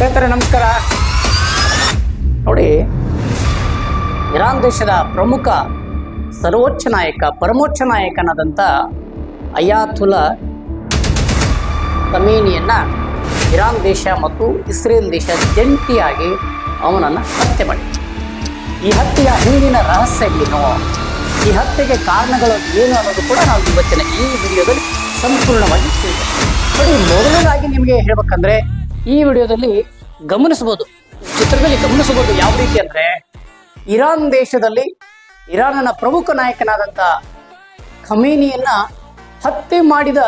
ಸ್ನೇಹಿತರೆ ನಮಸ್ಕಾರ. ನೋಡಿ, ಇರಾನ್ ದೇಶದ ಪ್ರಮುಖ ಸರ್ವೋಚ್ಚ ನಾಯಕ ಪರಮೋಚ್ಚ ನಾಯಕನಾದಂಥ ಅಯಾತುಲ್ಲಾ ಖಮೇನಿಯನ್ನ ಇರಾನ್ ದೇಶ ಮತ್ತು ಇಸ್ರೇಲ್ ದೇಶ ಜಂಟಿಯಾಗಿ ಅವನನ್ನು ಹತ್ಯೆ ಮಾಡಿದೆ. ಈ ಹತ್ಯೆಯ ಹಿಂದಿನ ರಹಸ್ಯ ಏನು, ಈ ಹತ್ಯೆಗೆ ಕಾರಣಗಳು ಏನು ಅನ್ನೋದು ಕೂಡ ನಾವು ಇವತ್ತಿನ ಈ ವಿಡಿಯೋದಲ್ಲಿ ಸಂಪೂರ್ಣವಾಗಿ ತಿಳಿಸ್ತೇವೆ. ನೋಡಿ, ಮೊದಲನೇದಾಗಿ ನಿಮಗೆ ಹೇಳ್ಬೇಕಂದ್ರೆ ಈ ವಿಡಿಯೋದಲ್ಲಿ ಗಮನಿಸಬಹುದು, ಚಿತ್ರದಲ್ಲಿ ಗಮನಿಸಬಹುದು ಯಾವ ರೀತಿ ಅಂದರೆ, ಇರಾನ್ ದೇಶದಲ್ಲಿ ಇರಾನ್ನ ಪ್ರಮುಖ ನಾಯಕನಾದಂಥ ಖಮೇನಿಯನ್ನ ಹತ್ಯೆ ಮಾಡಿದ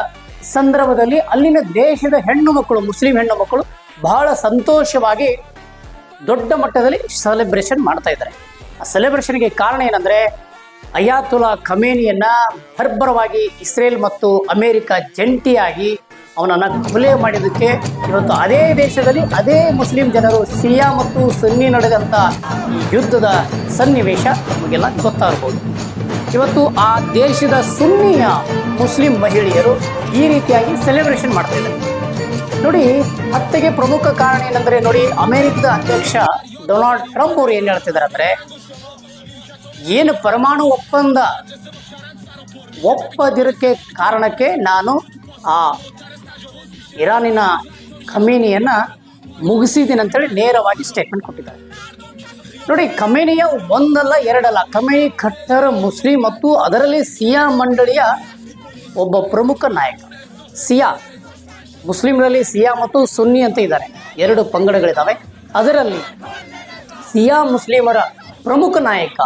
ಸಂದರ್ಭದಲ್ಲಿ ಅಲ್ಲಿನ ದೇಶದ ಹೆಣ್ಣು ಮಕ್ಕಳು, ಮುಸ್ಲಿಂ ಹೆಣ್ಣು ಮಕ್ಕಳು ಬಹಳ ಸಂತೋಷವಾಗಿ ದೊಡ್ಡ ಮಟ್ಟದಲ್ಲಿ ಸೆಲೆಬ್ರೇಷನ್ ಮಾಡ್ತಾ ಇದ್ದಾರೆ. ಆ ಸೆಲೆಬ್ರೇಷನ್ಗೆ ಕಾರಣ ಏನಂದರೆ, ಅಯಾತುಲ್ಲಾ ಖಮೇನಿಯನ್ನ ಬರ್ಬರವಾಗಿ ಇಸ್ರೇಲ್ ಮತ್ತು ಅಮೇರಿಕ ಜಂಟಿಯಾಗಿ ಅವನನ್ನು ಕೊಲೆ ಮಾಡಿದ್ದಕ್ಕೆ ಇವತ್ತು ಅದೇ ದೇಶದಲ್ಲಿ ಅದೇ ಮುಸ್ಲಿಂ ಜನರು ಸಿಯಾ ಮತ್ತು ಸುನ್ನಿ ನಡೆದಂಥ ಈ ಯುದ್ಧದ ಸನ್ನಿವೇಶ ನಮಗೆಲ್ಲ ಗೊತ್ತಾಗಬಹುದು. ಇವತ್ತು ಆ ದೇಶದ ಸುನ್ನಿಯ ಮುಸ್ಲಿಂ ಮಹಿಳೆಯರು ಈ ರೀತಿಯಾಗಿ ಸೆಲೆಬ್ರೇಷನ್ ಮಾಡ್ತಾ ಇದ್ದಾರೆ. ನೋಡಿ, ಹತ್ಯೆಗೆ ಪ್ರಮುಖ ಕಾರಣ ಏನಂದರೆ, ನೋಡಿ, ಅಮೆರಿಕದ ಅಧ್ಯಕ್ಷ ಡೊನಾಲ್ಡ್ ಟ್ರಂಪ್ ಅವರು ಏನು ಹೇಳ್ತಿದ್ದಾರೆ ಅಂದರೆ, ಏನು ಪರಮಾಣು ಒಪ್ಪದಿರಕ್ಕೆ ಕಾರಣಕ್ಕೆ ನಾನು ಆ ಇರಾನಿನ ಖಮೇನಿಯನ್ನ ಮುಗಿಸಿದ್ದೀನಿ ಅಂತೇಳಿ ನೇರವಾಗಿ ಸ್ಟೇಟ್ಮೆಂಟ್ ಕೊಟ್ಟಿದ್ದಾರೆ. ನೋಡಿ, ಖಮೇನಿಯ ಒಂದಲ್ಲ ಎರಡಲ್ಲ, ಖಮೇನಿ ಖಟ್ಟರ್ ಮುಸ್ಲಿಂ ಮತ್ತು ಅದರಲ್ಲಿ ಸಿಯಾ ಮಂಡಳಿಯ ಒಬ್ಬ ಪ್ರಮುಖ ನಾಯಕ. ಸಿಯಾ ಮುಸ್ಲಿಮರಲ್ಲಿ ಸಿಯಾ ಮತ್ತು ಸುನ್ನಿ ಅಂತ ಇದ್ದಾರೆ, ಎರಡು ಪಂಗಡಗಳಿದ್ದಾವೆ. ಅದರಲ್ಲಿ ಸಿಯಾ ಮುಸ್ಲಿಮರ ಪ್ರಮುಖ ನಾಯಕ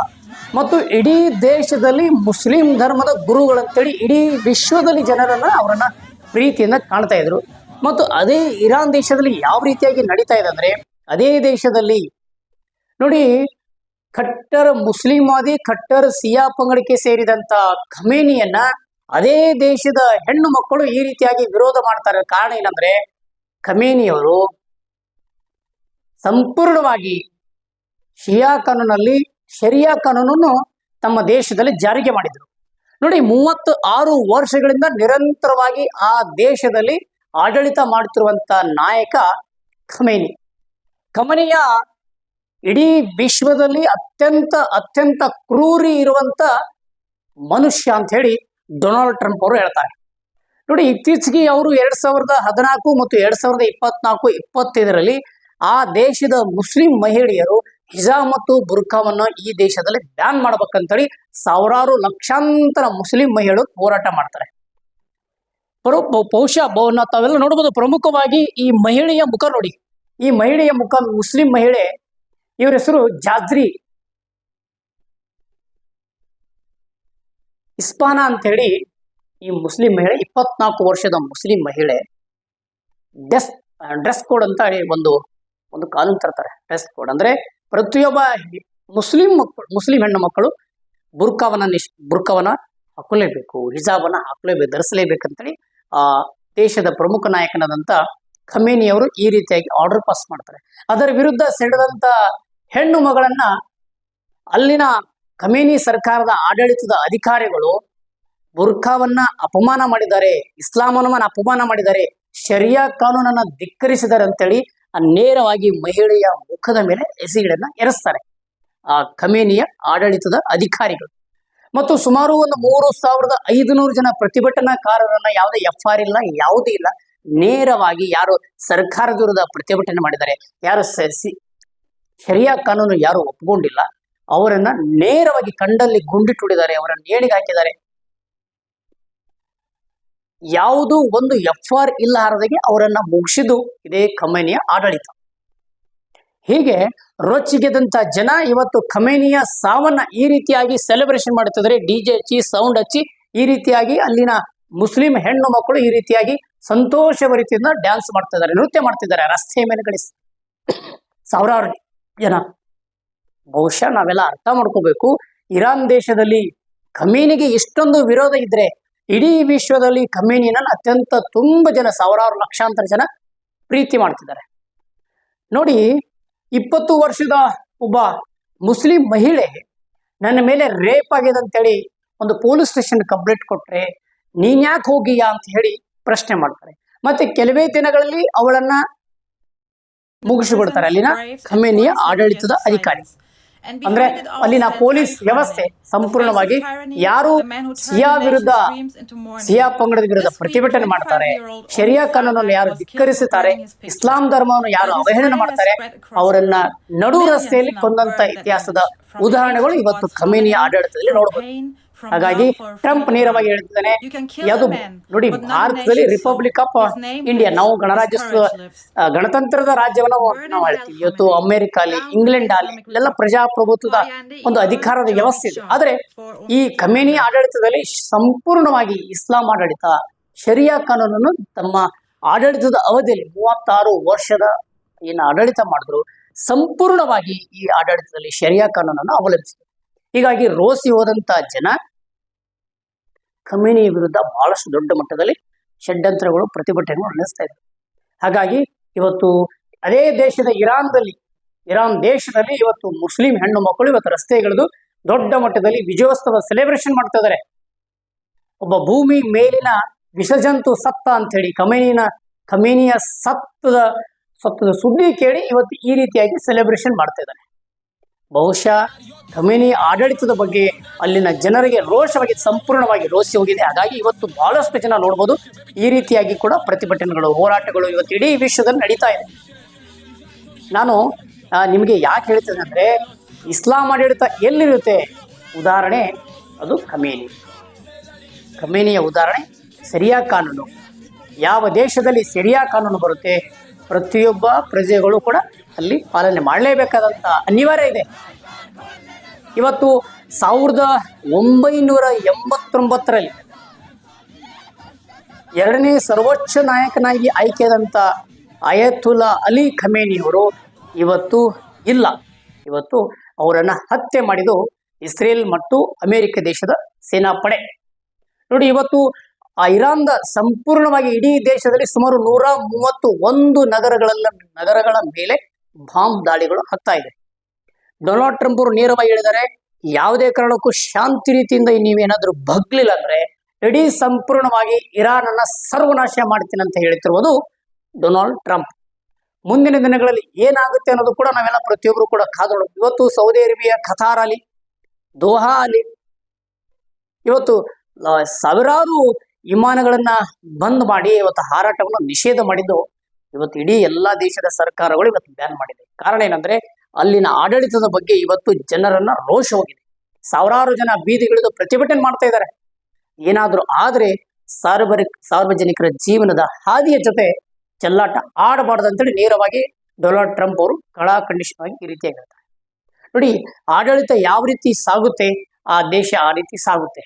ಮತ್ತು ಇಡೀ ದೇಶದಲ್ಲಿ ಮುಸ್ಲಿಂ ಧರ್ಮದ ಗುರುಗಳಂತೇಳಿ ಇಡೀ ವಿಶ್ವದಲ್ಲಿ ಜನರನ್ನು ಅವರನ್ನು ಪ್ರೀತಿಯಿಂದ ಕಾಣ್ತಾ ಇದ್ರು. ಮತ್ತು ಅದೇ ಇರಾನ್ ದೇಶದಲ್ಲಿ ಯಾವ ರೀತಿಯಾಗಿ ನಡೀತಾ ಇದೆ ಅಂದರೆ, ಅದೇ ದೇಶದಲ್ಲಿ ನೋಡಿ, ಖಟ್ಟರ್ ಮುಸ್ಲಿಮಾದಿ ಖಟ್ಟರ್ ಸಿಯಾ ಪಂಗಡಕ್ಕೆ ಸೇರಿದಂಥ ಖಮೇನಿಯನ್ನ ಅದೇ ದೇಶದ ಹೆಣ್ಣು ಮಕ್ಕಳು ಈ ರೀತಿಯಾಗಿ ವಿರೋಧ ಮಾಡ್ತಾರೆ. ಕಾರಣ ಏನಂದ್ರೆ, ಖಮೇನಿಯವರು ಸಂಪೂರ್ಣವಾಗಿ ಶರಿಯಾ ಕಾನೂನನ್ನು ತಮ್ಮ ದೇಶದಲ್ಲಿ ಜಾರಿಗೆ ಮಾಡಿದರು. ನೋಡಿ, 36 ವರ್ಷಗಳಿಂದ ನಿರಂತರವಾಗಿ ಆ ದೇಶದಲ್ಲಿ ಆಡಳಿತ ಮಾಡುತ್ತಿರುವಂಥ ನಾಯಕ ಖಮೇನಿಯ ಇಡೀ ವಿಶ್ವದಲ್ಲಿ ಅತ್ಯಂತ ಕ್ರೂರಿ ಇರುವಂಥ ಮನುಷ್ಯ ಅಂತ ಹೇಳಿ ಡೊನಾಲ್ಡ್ ಟ್ರಂಪ್ ಅವರು ಹೇಳ್ತಾರೆ. ನೋಡಿ, ಇತ್ತೀಚೆಗೆ ಅವರು 2014 ಮತ್ತು 2024-25 ಆ ದೇಶದ ಮುಸ್ಲಿಂ ಮಹಿಳೆಯರು ಹಿಜಾಬ್ ಮತ್ತು ಬುರ್ಖಾವನ್ನು ಈ ದೇಶದಲ್ಲಿ ಬ್ಯಾನ್ ಮಾಡ್ಬೇಕಂತೇಳಿ ಸಾವಿರಾರು ಲಕ್ಷಾಂತರ ಮುಸ್ಲಿಂ ಮಹಿಳೆಯರು ಹೋರಾಟ ಮಾಡ್ತಾರೆ. ಬಹುಶಃ ತಾವೆಲ್ಲ ನೋಡ್ಬೋದು. ಪ್ರಮುಖವಾಗಿ ಈ ಮಹಿಳೆಯ ಮುಖ ನೋಡಿ, ಈ ಮಹಿಳೆಯ ಮುಖ ಮುಸ್ಲಿಂ ಮಹಿಳೆ, ಇವರ ಹೆಸರು ಜಾಜ್ರಿ ಇಸ್ಪಾನಾ ಅಂತ ಹೇಳಿ ಈ ಮುಸ್ಲಿಂ ಮಹಿಳೆ, 24 ವರ್ಷದ ಮುಸ್ಲಿಂ ಮಹಿಳೆ. ಡ್ರೆಸ್ ಕೋಡ್ ಅಂತ ಹೇಳಿ ಒಂದು ಕಾನೂನು ತರ್ತಾರೆ. ಡ್ರೆಸ್ ಕೋಡ್ ಅಂದ್ರೆ ಪ್ರತಿಯೊಬ್ಬ ಮುಸ್ಲಿಂ ಹೆಣ್ಣು ಮಕ್ಕಳು ಬುರ್ಕವನ್ನ ಹಾಕೊಳ್ಳೇಬೇಕು, ಹಿಜಾಬನ್ನ ಹಾಕೊಳ್ಳೇಬೇಕು, ಧರಿಸಲೇಬೇಕಂತೇಳಿ ಆ ದೇಶದ ಪ್ರಮುಖ ನಾಯಕನಾದಂಥ ಖಮೇನಿಯವರು ಈ ರೀತಿಯಾಗಿ ಆರ್ಡರ್ ಪಾಸ್ ಮಾಡ್ತಾರೆ. ಅದರ ವಿರುದ್ಧ ಸಿಡಿದಂಥ ಹೆಣ್ಣು ಮಗಳನ್ನ ಅಲ್ಲಿನ ಖಮೇನಿ ಸರ್ಕಾರದ ಆಡಳಿತದ ಅಧಿಕಾರಿಗಳು ಬುರ್ಖಾವನ್ನ ಅಪಮಾನ ಮಾಡಿದ್ದಾರೆ, ಇಸ್ಲಾಮನ್ನ ಅಪಮಾನ ಮಾಡಿದ್ದಾರೆ, ಶರಿಯಾ ಕಾನೂನನ್ನ ಧಿಕ್ಕರಿಸಿದ್ದಾರೆ ಅಂತೇಳಿ ನೇರವಾಗಿ ಮಹಿಳೆಯ ಮುಖದ ಮೇಲೆ ಎಸೆಗಳನ್ನ ಎರಸ್ತಾರೆ ಆ ಖಮೇನಿಯ ಆಡಳಿತದ ಅಧಿಕಾರಿಗಳು. ಮತ್ತು ಸುಮಾರು ಒಂದು 3500 ಜನ ಪ್ರತಿಭಟನಾಕಾರರನ್ನ ಯಾವುದೇ FIR ಇಲ್ಲ, ಯಾವುದೇ ಇಲ್ಲ, ನೇರವಾಗಿ ಯಾರು ಸರ್ಕಾರದ ವಿರುದ್ಧ ಪ್ರತಿಭಟನೆ ಮಾಡಿದ್ದಾರೆ, ಯಾರು ಶರಿಯಾ ಕಾನೂನು ಯಾರು ಒಪ್ಪಿಕೊಂಡಿಲ್ಲ, ಅವರನ್ನ ನೇರವಾಗಿ ಕಂಡಲ್ಲಿ ಗುಂಡಿಟ್ಟು ಹೊಡಿದ್ದಾರೆ, ಅವರನ್ನು ನೇಣಿಗೆ ಹಾಕಿದ್ದಾರೆ. ಯಾವುದೂ ಒಂದು FIR ಇಲ್ಲಹಾರದಾಗೆ ಅವರನ್ನ ಮುಗಿಸಿದ್ದು ಇದೇ ಖಮೇನಿಯ ಆಡಳಿತ. ಹೀಗೆ ರೊಚ್ಚಿಗೆದಂತ ಜನ ಇವತ್ತು ಖಮೇನಿಯ ಸಾವನ್ನ ಈ ರೀತಿಯಾಗಿ ಸೆಲೆಬ್ರೇಷನ್ ಮಾಡುತ್ತಿದ್ದಾರೆ. DJ ಹಚ್ಚಿ, ಸೌಂಡ್ ಹಚ್ಚಿ, ಈ ರೀತಿಯಾಗಿ ಅಲ್ಲಿನ ಮುಸ್ಲಿಂ ಹೆಣ್ಣು ಮಕ್ಕಳು ಈ ರೀತಿಯಾಗಿ ಸಂತೋಷಭರಿತಿಯಿಂದ ಡ್ಯಾನ್ಸ್ ಮಾಡ್ತಿದ್ದಾರೆ, ನೃತ್ಯ ಮಾಡ್ತಿದ್ದಾರೆ ರಸ್ತೆಯ ಮೇಲ್ಗಡೆ ಸಾವಿರಾರು ಜನ. ಬಹುಶಃ ನಾವೆಲ್ಲ ಅರ್ಥ ಮಾಡ್ಕೋಬೇಕು, ಇರಾನ್ ದೇಶದಲ್ಲಿ ಖಮೇನಿಗೆ ಇಷ್ಟೊಂದು ವಿರೋಧ ಇದ್ರೆ ಇಡೀ ವಿಶ್ವದಲ್ಲಿ ಖಮೇನಿನ ತುಂಬ ಜನ, ಸಾವಿರಾರು ಲಕ್ಷಾಂತರ ಜನ ಪ್ರೀತಿ ಮಾಡ್ತಿದ್ದಾರೆ. ನೋಡಿ, 20 ವರ್ಷದ ಒಬ್ಬ ಮುಸ್ಲಿಂ ಮಹಿಳೆ ನನ್ನ ಮೇಲೆ ರೇಪ್ ಆಗಿದೆ ಅಂತೇಳಿ ಒಂದು ಪೊಲೀಸ್ ಸ್ಟೇಷನ್ ಕಂಪ್ಲೇಂಟ್ ಕೊಟ್ರೆ ನೀನ್ ಯಾಕೆ ಹೋಗಿಯಾ ಅಂತ ಹೇಳಿ ಪ್ರಶ್ನೆ ಮಾಡ್ತಾರೆ. ಮತ್ತೆ ಕೆಲವೇ ದಿನಗಳಲ್ಲಿ ಅವಳನ್ನ ಮುಗಿಸಿಬಿಡ್ತಾರೆ ಅಲ್ಲಿನ ಖಮೇನಿಯ ಆಡಳಿತದ ಅಧಿಕಾರಿ. ಅಂದ್ರೆ ಅಲ್ಲಿನ ಪೊಲೀಸ್ ವ್ಯವಸ್ಥೆ ಸಂಪೂರ್ಣವಾಗಿ ಯಾರು ಸಿಯಾ ವಿರುದ್ಧ, ಸಿಯಾ ಪಂಗಡದ ವಿರುದ್ಧ ಪ್ರತಿಭಟನೆ ಮಾಡ್ತಾರೆ, ಶರಿಯಾ ಕಾನೂನನ್ನು ಯಾರು ಧಿಕ್ಕರಿಸುತ್ತಾರೆ, ಇಸ್ಲಾಂ ಧರ್ಮವನ್ನು ಯಾರು ಅವಹೇಳನ ಮಾಡ್ತಾರೆ, ಅವರನ್ನ ನಡು ರಸ್ತೆಯಲ್ಲಿ ಕೊಂದಂತ ಇತಿಹಾಸದ ಉದಾಹರಣೆಗಳು ಇವತ್ತು ಖಮೇನಿಯ ಆಡಳಿತದಲ್ಲಿ ನೋಡಬಹುದು. ಹಾಗಾಗಿ ಟ್ರಂಪ್ ನೇರವಾಗಿ ಹೇಳ್ತಿದ್ದಾನೆ, ಅದು ನೋಡಿ, ಭಾರತದಲ್ಲಿ ರಿಪಬ್ಲಿಕ್ ಆಫ್ ಇಂಡಿಯಾ, ನಾವು ಗಣರಾಜ್ಯೋತ್ಸವ ಗಣತಂತ್ರದ ರಾಜ್ಯವನ್ನು ನಾವು ಹೇಳ್ತೀವಿ. ಇವತ್ತು ಅಮೆರಿಕ ಅಲ್ಲಿ, ಇಂಗ್ಲೆಂಡ್ ಅಲ್ಲಿ ಇಲ್ಲೆಲ್ಲ ಪ್ರಜಾಪ್ರಭುತ್ವದ ಒಂದು ಅಧಿಕಾರದ ವ್ಯವಸ್ಥೆ ಇದೆ. ಆದ್ರೆ ಈ ಖಮೇನಿ ಆಡಳಿತದಲ್ಲಿ ಸಂಪೂರ್ಣವಾಗಿ ಇಸ್ಲಾಂ ಆಡಳಿತ, ಶರಿಯಾ ಕಾನೂನನ್ನು ತಮ್ಮ ಆಡಳಿತದ ಅವಧಿಯಲ್ಲಿ 36 ವರ್ಷದ ಏನು ಆಡಳಿತ ಮಾಡಿದ್ರು, ಸಂಪೂರ್ಣವಾಗಿ ಈ ಆಡಳಿತದಲ್ಲಿ ಶರಿಯಾ ಕಾನೂನನ್ನು ಅವಲಂಬಿಸಿದ್ರು. ಹೀಗಾಗಿ ರೋಸಿ ಹೋದಂತ ಜನ ಖಮೇನಿ ವಿರುದ್ಧ ಬಹಳಷ್ಟು ದೊಡ್ಡ ಮಟ್ಟದಲ್ಲಿ ಷಡ್ಯಂತ್ರಗಳು, ಪ್ರತಿಭಟನೆಗಳು ನಡೆಸ್ತಾ ಇದ್ದಾರೆ. ಹಾಗಾಗಿ ಇವತ್ತು ಅದೇ ದೇಶದ ಇರಾನ್ ದೇಶದಲ್ಲಿ ಇವತ್ತು ಮುಸ್ಲಿಂ ಹೆಣ್ಣು ಮಕ್ಕಳು ಇವತ್ತು ರಸ್ತೆಗಿಳಿದು ದೊಡ್ಡ ಮಟ್ಟದಲ್ಲಿ ವಿಜಯೋತ್ಸವ ಸೆಲೆಬ್ರೇಷನ್ ಮಾಡ್ತಾ ಇದ್ದಾರೆ. ಒಬ್ಬ ಭೂಮಿ ಮೇಲಿನ ವಿಷಜಂತು ಸತ್ತ ಅಂತ ಹೇಳಿ ಖಮೇನಿಯ ಸತ್ತದ ಸುದ್ದಿ ಕೇಳಿ ಇವತ್ತು ಈ ರೀತಿಯಾಗಿ ಸೆಲೆಬ್ರೇಷನ್ ಮಾಡ್ತಾ ಇದ್ದಾರೆ. ಬಹುಶಃ ಖಮೇನಿ ಆಡಳಿತದ ಬಗ್ಗೆ ಅಲ್ಲಿನ ಜನರಿಗೆ ರೋಷವಾಗಿ ಸಂಪೂರ್ಣವಾಗಿ ರೋಸಿ ಹೋಗಿದೆ. ಹಾಗಾಗಿ ಇವತ್ತು ಬಹಳಷ್ಟು ಜನ ನೋಡ್ಬೋದು ಈ ರೀತಿಯಾಗಿ ಕೂಡ ಪ್ರತಿಭಟನೆಗಳು, ಹೋರಾಟಗಳು ಇವತ್ತು ಇಡೀ ವಿಶ್ವದಲ್ಲಿ ನಡೀತಾ ಇದೆ. ನಾನು ನಿಮಗೆ ಯಾಕೆ ಹೇಳ್ತೇನೆ ಅಂದ್ರೆ, ಇಸ್ಲಾಂ ಆಡಳಿತ ಎಲ್ಲಿರುತ್ತೆ ಉದಾಹರಣೆ ಅದು ಖಮೇನಿಯ ಉದಾಹರಣೆ ಶರಿಯಾ ಕಾನೂನು. ಯಾವ ದೇಶದಲ್ಲಿ ಶರಿಯಾ ಕಾನೂನು ಬರುತ್ತೆ, ಪ್ರತಿಯೊಬ್ಬ ಪ್ರಜೆಗಳು ಕೂಡ ಅಲ್ಲಿ ಪಾಲನೆ ಮಾಡಲೇಬೇಕಾದಂತ ಅನಿವಾರ್ಯ ಇದೆ. ಇವತ್ತು 1989ರಲ್ಲಿ ಎರಡನೇ ಸರ್ವೋಚ್ಚ ನಾಯಕನಾಗಿ ಆಯ್ಕೆಯಾದಂಥ ಅಯತುಲ್ಲಾ ಅಲಿ ಖಮೇನಿಯವರು ಇವತ್ತು ಇಲ್ಲ. ಇವತ್ತು ಅವರನ್ನು ಹತ್ಯೆ ಮಾಡಿದ್ದು ಇಸ್ರೇಲ್ ಮತ್ತು ಅಮೆರಿಕ ದೇಶದ ಸೇನಾಪಡೆ. ನೋಡಿ, ಇವತ್ತು ಆ ಇರಾನ್ದ ಸಂಪೂರ್ಣವಾಗಿ ಇಡೀ ದೇಶದಲ್ಲಿ ಸುಮಾರು 131 ನಗರಗಳ ಮೇಲೆ ಬಾಂಬ್ ದಾಳಿಗಳು ಆಗ್ತಾ ಇದೆ. ಡೊನಾಲ್ಡ್ ಟ್ರಂಪ್ ಅವರು ನೇರವಾಗಿ ಹೇಳಿದ್ದಾರೆ, ಯಾವುದೇ ಕಾರಣಕ್ಕೂ ಶಾಂತಿ ರೀತಿಯಿಂದ ನೀವೇನಾದ್ರೂ ಬಗ್ಲಿಲ್ಲ ಅಂದ್ರೆ ಇಡೀ ಸಂಪೂರ್ಣವಾಗಿ ಇರಾನ್ ಅನ್ನ ಸರ್ವನಾಶ ಮಾಡ್ತೀನಿ ಅಂತ ಹೇಳ್ತಿರುವುದು ಡೊನಾಲ್ಡ್ ಟ್ರಂಪ್. ಮುಂದಿನ ದಿನಗಳಲ್ಲಿ ಏನಾಗುತ್ತೆ ಅನ್ನೋದು ಕೂಡ ನಾವೆಲ್ಲ ಪ್ರತಿಯೊಬ್ಬರು ಕೂಡ ಕಾದೋಣ. ಇವತ್ತು ಸೌದಿ ಅರೇಬಿಯಾ, ಖತಾರ್ ಅಲ್ಲಿ, ದೋಹಾ ಅಲ್ಲಿ ಇವತ್ತು ಸಾವಿರಾರು ವಿಮಾನಗಳನ್ನ ಬಂದ್ ಮಾಡಿ ಇವತ್ತು ಹಾರಾಟವನ್ನು ನಿಷೇಧ ಮಾಡಿದ್ದು ಇವತ್ತು ಇಡೀ ಎಲ್ಲಾ ದೇಶದ ಸರ್ಕಾರಗಳು ಇವತ್ತು ಬ್ಯಾನ್ ಮಾಡಿದೆ. ಕಾರಣ ಏನಂದ್ರೆ ಅಲ್ಲಿನ ಆಡಳಿತದ ಬಗ್ಗೆ ಇವತ್ತು ಜನರನ್ನ ರೋಷ ಹೋಗಿದೆ. ಸಾವಿರಾರು ಜನ ಬೀದಿಗಿಳಿದು ಪ್ರತಿಭಟನೆ ಮಾಡ್ತಾ ಇದ್ದಾರೆ. ಏನಾದ್ರೂ ಆದ್ರೆ ಸಾರ್ವಜನಿಕರ ಜೀವನದ ಹಾದಿಯ ಜೊತೆ ಚೆಲ್ಲಾಟ ಆಡಬಾರ್ದು ಅಂತೇಳಿ ನೇರವಾಗಿ ಡೊನಾಲ್ಡ್ ಟ್ರಂಪ್ ಅವರು ಕಳಾಖಂಡಿತವಾಗಿ ಈ ರೀತಿಯಾಗಿ ಹೇಳ್ತಾರೆ. ನೋಡಿ, ಆಡಳಿತ ಯಾವ ರೀತಿ ಸಾಗುತ್ತೆ ಆ ದೇಶ ಆ ರೀತಿ ಸಾಗುತ್ತೆ.